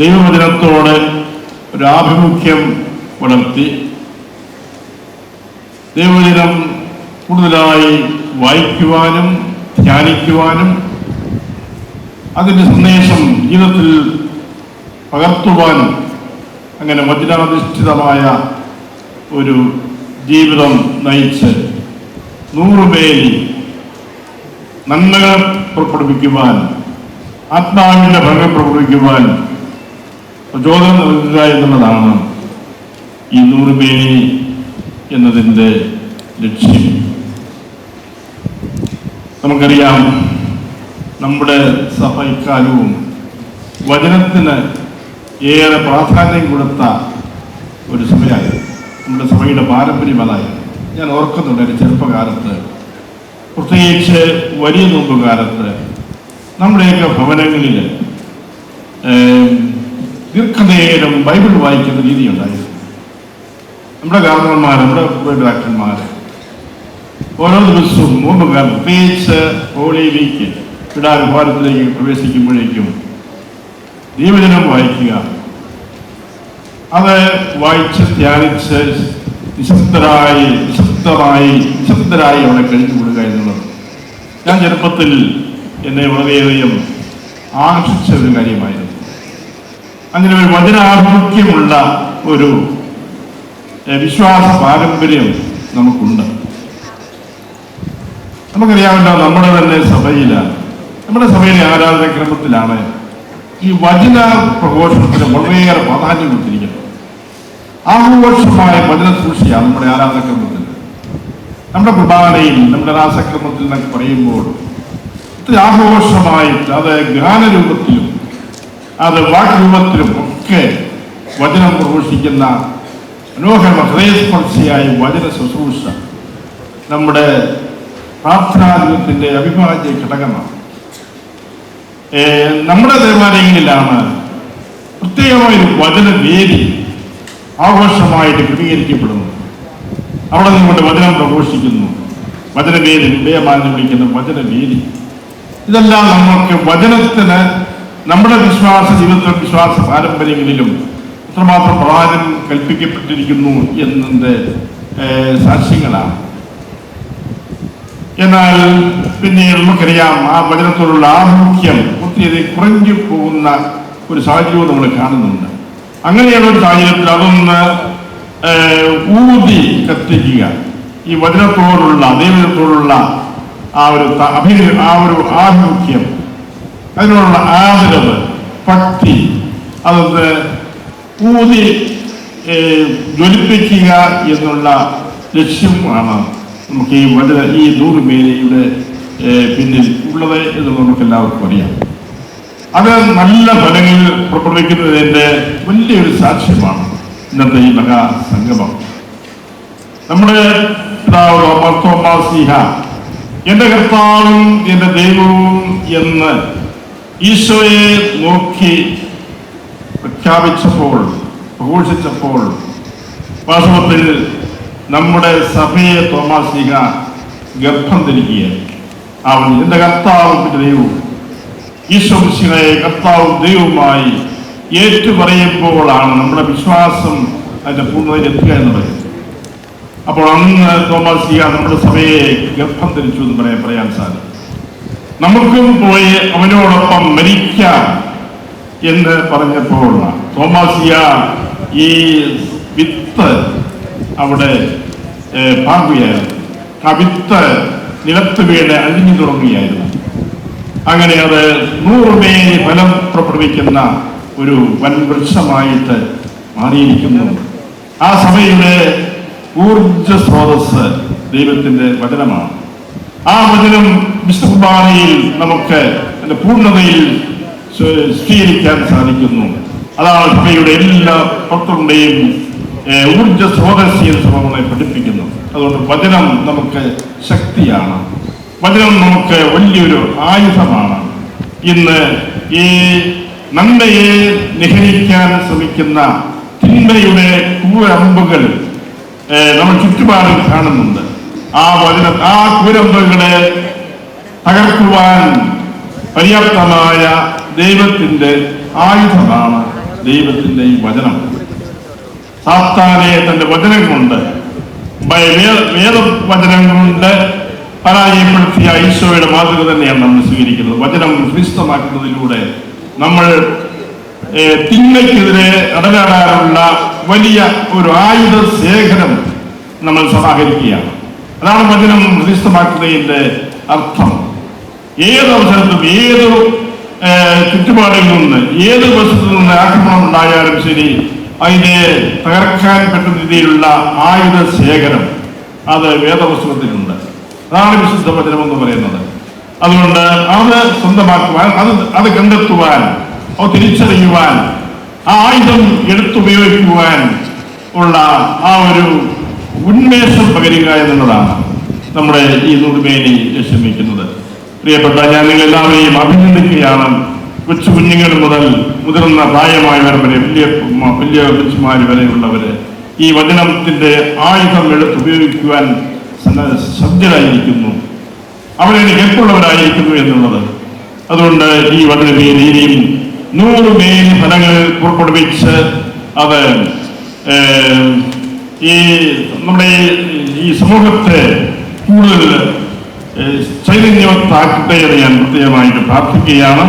ദൈവവചനത്തോട് ഒരു ആഭിമുഖ്യം വളർത്തി ദൈവവചനം കൂടുതലായി വായിക്കുവാനും ധ്യാനിക്കുവാനും അതിൻ്റെ സന്ദേശം ജീവിതത്തിൽ പകർത്തുവാനും അങ്ങനെ വചനാധിഷ്ഠിതമായ ഒരു ജീവിതം നയിച്ച് 100 പേരിൽ നന്മകൾ പുറപ്പെടുവിക്കുവാൻ, ആത്മാവിൻ്റെ ഭംഗം പുറപ്പെടുവിക്കുവാൻ പ്രചോദനം നൽകുക എന്നുള്ളതാണ് ഈ 100 പേരി എന്നതിൻ്റെ ലക്ഷ്യം. നമുക്കറിയാം, നമ്മുടെ സഭ ഇക്കാലവും വചനത്തിന് ഏറെ പ്രാധാന്യം കൊടുത്ത ഒരു സഭയായിരുന്നു. നമ്മുടെ സഭയുടെ പാരമ്പര്യം അതായിരുന്നു. ഞാൻ ഓർക്കുന്നുണ്ട്, എൻ്റെ ചെറുപ്പകാലത്ത്, പ്രത്യേകിച്ച് വലിയ നോമ്പ് കാലത്ത് നമ്മുടെയൊക്കെ ഭവനങ്ങളിൽ ദീർഘനേരം ബൈബിൾ വായിക്കുന്ന രീതി ഉണ്ടായിരുന്നു. നമ്മുടെ കാരണവന്മാർ, നമ്മുടെ ഡോക്ടർമാർ ഓരോ ദിവസവും നോമ്പ് കാലം, പ്രത്യേകിച്ച് ഹോളി വീക്ക് വിടാനുഭാരത്തിലേക്ക് പ്രവേശിക്കുമ്പോഴേക്കും ദൈവവചനം വായിക്കുക, അത് വായിച്ച് ധ്യാനിച്ച് നിശബ്ദരായി അവിടെ കഴിഞ്ഞു കൊടുക്കുക എന്നുള്ളത് ഞാൻ ചെറുപ്പത്തിൽ എന്നെ വളരെയധികം ആകർഷിച്ച ഒരു കാര്യമായിരുന്നു. അങ്ങനെ ഒരു വചനാഭിമുഖ്യമുള്ള ഒരു വിശ്വാസ പാരമ്പര്യം നമുക്കുണ്ട്. നമുക്കറിയാമല്ലോ, നമ്മുടെ തന്നെ നമ്മുടെ സഭയിലെ ആരാധനാക്രമത്തിലാണ് ഈ വചന പ്രഘോഷണത്തിന് വളരെയേറെ പ്രാധാന്യം കൊടുത്തിരിക്കുന്നത്. ആഘോഷമായ വചന സൂക്ഷിയാണ് നമ്മുടെ ആരാധനാക്രമത്തിൽ. നമ്മുടെ കുർബാനയിൽ, നമ്മുടെ രാസക്രമത്തിൽ എന്നൊക്കെ പറയുമ്പോൾ ഇത്ര ആഘോഷമായിട്ട് അത് ഗാനരൂപത്തിലും അത് വാക്രൂപത്തിലും ഒക്കെ വചനം പ്രഘോഷിക്കുന്ന മനോഹര ഹൃദയസ്പർശിയായ വചന ശുശ്രൂഷ നമ്മുടെ പ്രാർത്ഥനാരൂപത്തിൻ്റെ അവിഭാജ്യ ഘടകമാണ്. നമ്മുടെ ദേവാലയങ്ങളിലാണ് പ്രത്യേകമായൊരു വചനവേദി ആഘോഷമായിട്ട് ക്രമീകരിക്കപ്പെടുന്നു. അവിടെ നിന്നുകൊണ്ട് വചനം പ്രഘോഷിക്കുന്നു. വചനവേദി, ഹൃദയമാനം വിളിക്കുന്ന വചനവേദി. ഇതെല്ലാം നമുക്ക് വചനത്തിന് നമ്മുടെ വിശ്വാസ ജീവിതത്തിലും വിശ്വാസ പാരമ്പര്യങ്ങളിലും എത്രമാത്രം പ്രാധാന്യം കൽപ്പിക്കപ്പെട്ടിരിക്കുന്നു എന്നതിൻ്റെ സാക്ഷ്യങ്ങളാണ്. എന്നാൽ പിന്നെ നമുക്കറിയാം, ആ വചനത്തോടുള്ള ആഭിമുഖ്യം ഒത്തിരി കുറഞ്ഞു പോകുന്ന ഒരു സാഹചര്യവും നമ്മൾ കാണുന്നുണ്ട്. അങ്ങനെയുള്ള ഒരു സാഹചര്യത്തിൽ അതൊന്ന് ഊതി കത്തിക്കുക, ഈ വചനത്തോടുള്ള ദൈവത്തോടുള്ള ആ ഒരു ആഭിമുഖ്യം, അതിനോടുള്ള ആദരവ്, ഭക്തി, അതൊന്ന് ഊതി ജ്വലിപ്പിക്കുക എന്നുള്ള ലക്ഷ്യമാണ് നമുക്ക് ഈ 100 പേരുടെ പിന്നിൽ ഉള്ളത് എന്ന് നമുക്ക് എല്ലാവർക്കും അറിയാം. അത് നല്ല ഫലങ്ങൾ പുറപ്പെടുവിക്കുന്നതിൻ്റെ വലിയൊരു സാക്ഷ്യമാണ് ഇന്നത്തെ ഈ മഹാസംഗമം. നമ്മുടെ പിതാവ് മാർത്തോമാ ശ്ലീഹ എൻ്റെ കർത്താവും എൻ്റെ ദൈവവും എന്ന് ഈശോയെ നോക്കി പ്രഘോഷിച്ചപ്പോൾ വാസ്തവത്തിൽ നമ്മുടെ സഭയെ തോമാ ശ്ലീഹ ഗർഭം ധരിക്കുകയായി. അവൻ എൻ്റെ കർത്താവും ദൈവവും, ഈശോ മിശിഹായെ കർത്താവും ദൈവവുമായി ഏറ്റുപറയുമ്പോഴാണ് നമ്മുടെ വിശ്വാസം അതിൻ്റെ പൂർണ്ണതയിൽ എത്തുക എന്ന് പറയുന്നത്. അപ്പോൾ അന്ന് തോമാ ശ്ലീഹ നമ്മുടെ സഭയെ ഗർഭം ധരിച്ചു എന്ന് പറയാൻ സാധിക്കും. നമുക്കും പോയി അവനോടൊപ്പം മരിക്കാം എന്ന് പറഞ്ഞപ്പോൾ തോമാ ശ്ലീഹ ഈ വിത്ത് അവിടെ പാകുകയായിരുന്നു. ആ വിത്ത് നിലത്ത് വീണ് അഴിഞ്ഞു തുടങ്ങുകയായിരുന്നു. അങ്ങനെ അത് 100 പേര് ഫലം പുറപ്പെടുവിക്കുന്ന ഒരു വൻ വൃക്ഷമായിട്ട് മാറിയിരിക്കുന്നു. ആ സഭയുടെ ഊർജ സ്രോതസ് ദൈവത്തിൻ്റെ വചനമാണ്. ആ വചനം വിശുദ്ധ കുർബാനയിൽ നമുക്ക് അതിൻ്റെ പൂർണ്ണതയിൽ സ്വീകരിക്കാൻ സാധിക്കുന്നു. അതാണ് സഭയുടെ എല്ലാ ഭക്തരുടെയും ഊർജ സ്രോതസ് നമ്മളെ പഠിപ്പിക്കുന്നു. അതുകൊണ്ട് വചനം നമുക്ക് ശക്തിയാണ്. വചനം നമുക്ക് വലിയൊരു ആയുധമാണ്. ഇന്ന് ഈ നന്മയെ നിഹരിക്കാൻ ശ്രമിക്കുന്ന തിന്മയുടെ കൂരമ്പുകൾ നമ്മൾ ചുറ്റുപാടും കാണുന്നുണ്ട്. ആ കൂരമ്പുകളെ തകർക്കുവാൻ പര്യാപ്തമായ ദൈവത്തിൻ്റെ ആയുധമാണ് ദൈവത്തിന്റെ ഈ വചനം. സാത്താനെ തന്റെ വചനം കൊണ്ട് വേദവചനം കൊണ്ട് പരാജയപ്പെടുത്തിയ ഈശോയുടെ മാതൃക തന്നെയാണ് നമ്മൾ സ്വീകരിക്കുന്നത്. വചനം ക്രിസ്തമാക്കുന്നതിലൂടെ നമ്മൾ തിന്മയ്ക്കെതിരെ അടരാടാനുള്ള വലിയ ഒരു ആയുധ ശേഖരം നമ്മൾ സമാഹരിക്കുകയാണ്. അതാണ് വചനം ക്രിസ്തമാക്കുന്നതിന്റെ അർത്ഥം. ഏത് അവസരത്തും ഏത് ചുറ്റുപാടിൽ നിന്ന് ഏത് വശത്തു നിന്ന് ആക്രമണം ഉണ്ടായാലും ശരി, അതിനെ തകർക്കാൻ പറ്റുന്ന രീതിയിലുള്ള ആയുധ ശേഖരം അത് വേദപുസ്തകത്തിലുണ്ട്. അതാണ് വിശുദ്ധ വചനം എന്ന് പറയുന്നത്. അതുകൊണ്ട് അത് സ്വന്തമാക്കുവാൻ, അത് കണ്ടെത്തുവാൻ, അത് തിരിച്ചറിയുവാൻ, ആ ആയുധം എടുത്തുപയോഗിക്കുവാൻ ഉള്ള ആ ഒരു ഉന്മേഷം പകരുക എന്നുള്ളതാണ് നമ്മുടെ ഈ നൂറുമേനി ശ്രമിക്കുന്നത്. പ്രിയപ്പെട്ട, ഞാൻ നിങ്ങൾ എല്ലാവരെയും അഭിനന്ദിക്കുകയാണ്. കൊച്ചു കുഞ്ഞുങ്ങൾ മുതൽ മുതിർന്ന പ്രായമായവർ വരെ, വലിയ കൊച്ചുമാർ വരെയുള്ളവര് ഈ വചനത്തിന്റെ ആയുധം എടുത്തുപയോഗിക്കുവാൻ സജ്ജരായിരിക്കുന്നു. അവരെ കേൾപ്പുള്ളവരായിരിക്കുന്നു എന്നുള്ളത്. അതുകൊണ്ട് ഈ വചനവേദിയിലും 100 മേനി ഫലങ്ങൾ പുറപ്പെടുവിച്ച് അത് ഈ നമ്മുടെ ഈ സമൂഹത്തെ കൂടുതൽ ചൈതന്യവത്താക്കട്ടെ എന്ന് ഞാൻ പ്രത്യേകമായിട്ട് പ്രാർത്ഥിക്കുകയാണ്.